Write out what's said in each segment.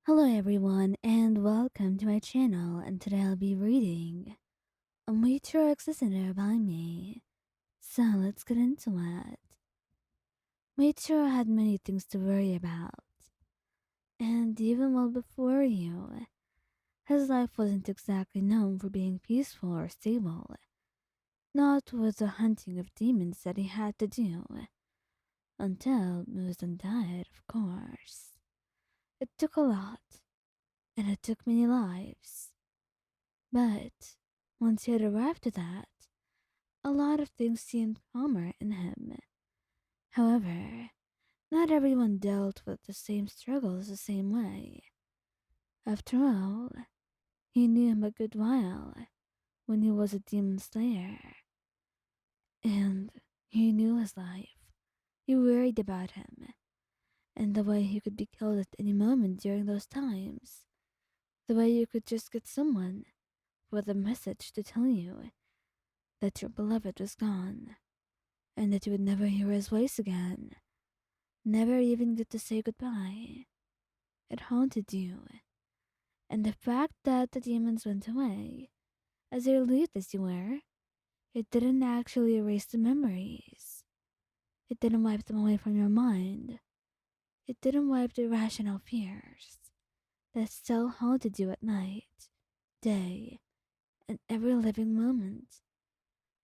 Hello everyone and welcome to my channel, and today I'll be reading a Muichiro Listener by me. So let's get into it. Muichiro had many things to worry about, and even well before you, his life wasn't exactly known for being peaceful or stable. Not with the hunting of demons that he had to do, until Muzan died, of course. It took a lot, and it took many lives. But once he had arrived to that, a lot of things seemed calmer in him. However, not everyone dealt with the same struggles the same way. After all, he knew him a good while when he was a demon slayer, and he knew his life. He worried about him, and the way he could be killed at any moment during those times. The way you could just get someone with a message to tell you that your beloved was gone, and that you would never hear his voice again, never even get to say goodbye. It haunted you, and the fact that the demons went away, as relieved as you were, it didn't actually erase the memories. It didn't wipe them away from your mind. It didn't wipe the irrational fears that still haunted you at night, day, and every living moment.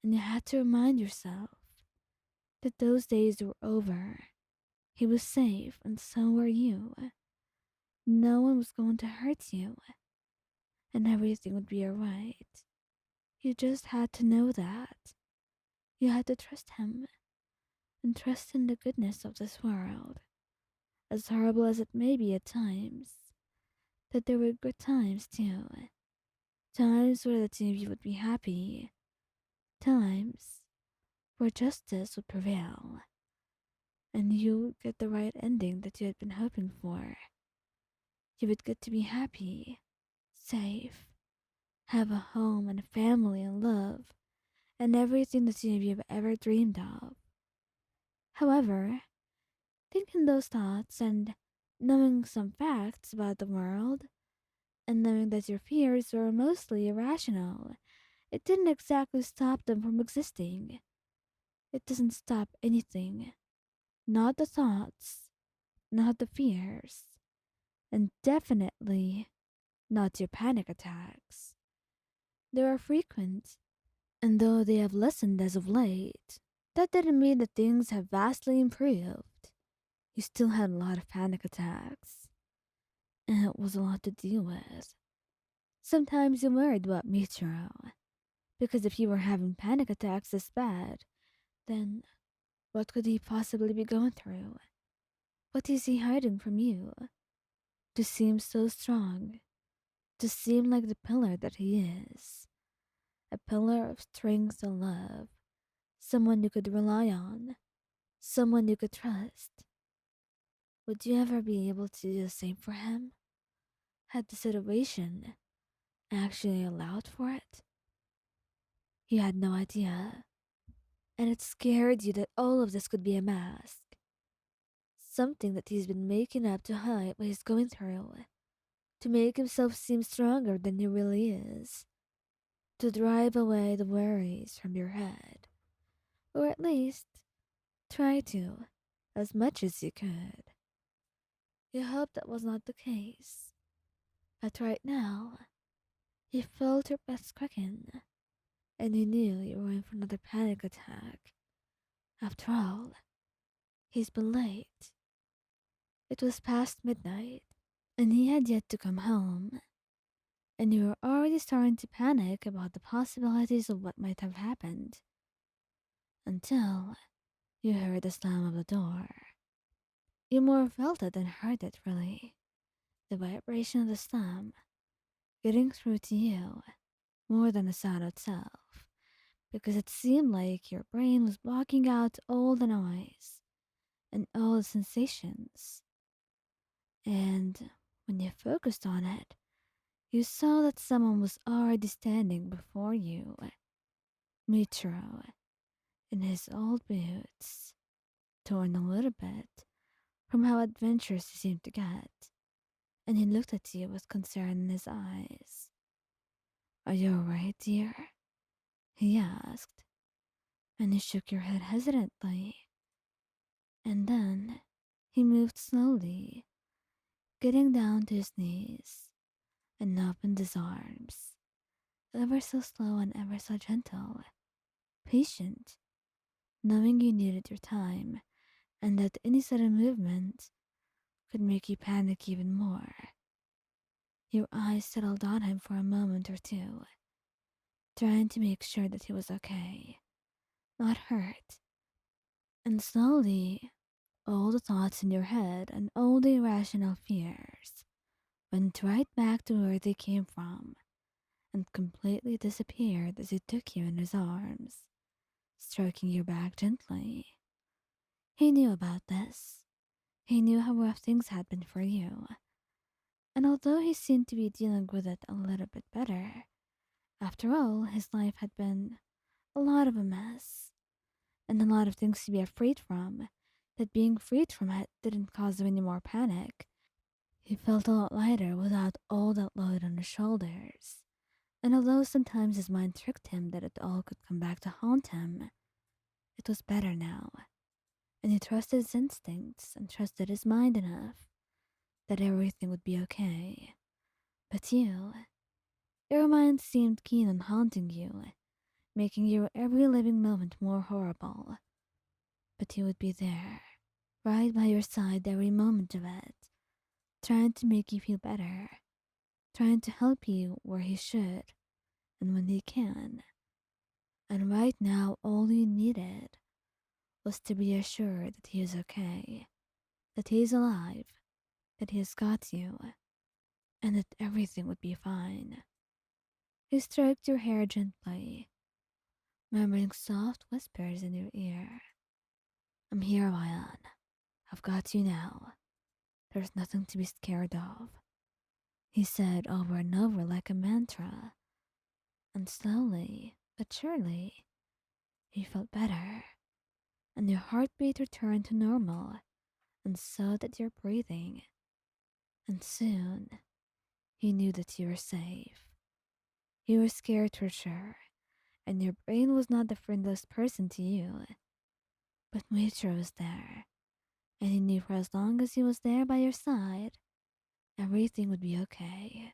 And you had to remind yourself that those days were over. He was safe, and so were you. No one was going to hurt you, and everything would be alright. You just had to know that. You had to trust him, and trust in the goodness of this world. As horrible as it may be at times, that there were good times too. Times where the two of you would be happy. Times where justice would prevail, and you would get the right ending that you had been hoping for. You would get to be happy, safe, have a home and a family and love, and everything the two of you have ever dreamed of. However, thinking those thoughts and knowing some facts about the world, and knowing that your fears were mostly irrational, it didn't exactly stop them from existing. It doesn't stop anything. Not the thoughts, not the fears, and definitely not your panic attacks. They are frequent, and though they have lessened as of late, that didn't mean that things have vastly improved. You still had a lot of panic attacks, and it was a lot to deal with. Sometimes you worried about Muichiro, because if you were having panic attacks this bad, then what could he possibly be going through? What is he hiding from you? To seem so strong, to seem like the pillar that he is, a pillar of strength and love, someone you could rely on, someone you could trust. Would you ever be able to do the same for him? Had the situation actually allowed for it? You had no idea, and it scared you that all of this could be a mask. Something that he's been making up to hide what he's going through, to make himself seem stronger than he really is, to drive away the worries from your head, or at least try to, as much as you could. You hoped that was not the case, but right now, you felt your breath quicken, and you knew you were in for another panic attack. After all, he's been late. It was past midnight, and he had yet to come home, and you were already starting to panic about the possibilities of what might have happened, until you heard the slam of the door. You more felt it than heard it, really. The vibration of the slam getting through to you more than the sound itself, because it seemed like your brain was blocking out all the noise and all the sensations. And when you focused on it, you saw that someone was already standing before you. Muichiro, in his old boots, torn a little bit from how adventurous he seemed to get. and he looked at you with concern in his eyes. Are you alright, dear? He asked, and you shook your head hesitantly. And then he moved slowly, getting down to his knees, and opened his arms, ever so slow and ever so gentle, patient, knowing you needed your time, and that any sudden movement could make you panic even more. Your eyes settled on him for a moment or two, trying to make sure that he was okay, not hurt. And slowly, all the thoughts in your head and all the irrational fears went right back to where they came from and completely disappeared as he took you in his arms, stroking your back gently. He knew about this. He knew how rough things had been for you. And although he seemed to be dealing with it a little bit better, after all, his life had been a lot of a mess and a lot of things to be afraid from, that being freed from it didn't cause him any more panic. He felt a lot lighter without all that load on his shoulders. And although sometimes his mind tricked him that it all could come back to haunt him, it was better now. And he trusted his instincts and trusted his mind enough that everything would be okay. But you, your mind seemed keen on haunting you, making your every living moment more horrible. But he would be there, right by your side every moment of it, trying to make you feel better, trying to help you where he should and when he can. And right now, all you needed was to be assured that he is okay, that he is alive, that he has got you, and that everything would be fine. He stroked your hair gently, murmuring soft whispers in your ear. I'm here, Ryan. I've got you now. There's nothing to be scared of, he said over and over like a mantra. And slowly, but surely, you felt better, and your heartbeat returned to normal, and so did your breathing. And soon, you knew that you were safe. You were scared for sure, and your brain was not the friendliest person to you. But Muichiro was there, and he knew for as long as he was there by your side, everything would be okay.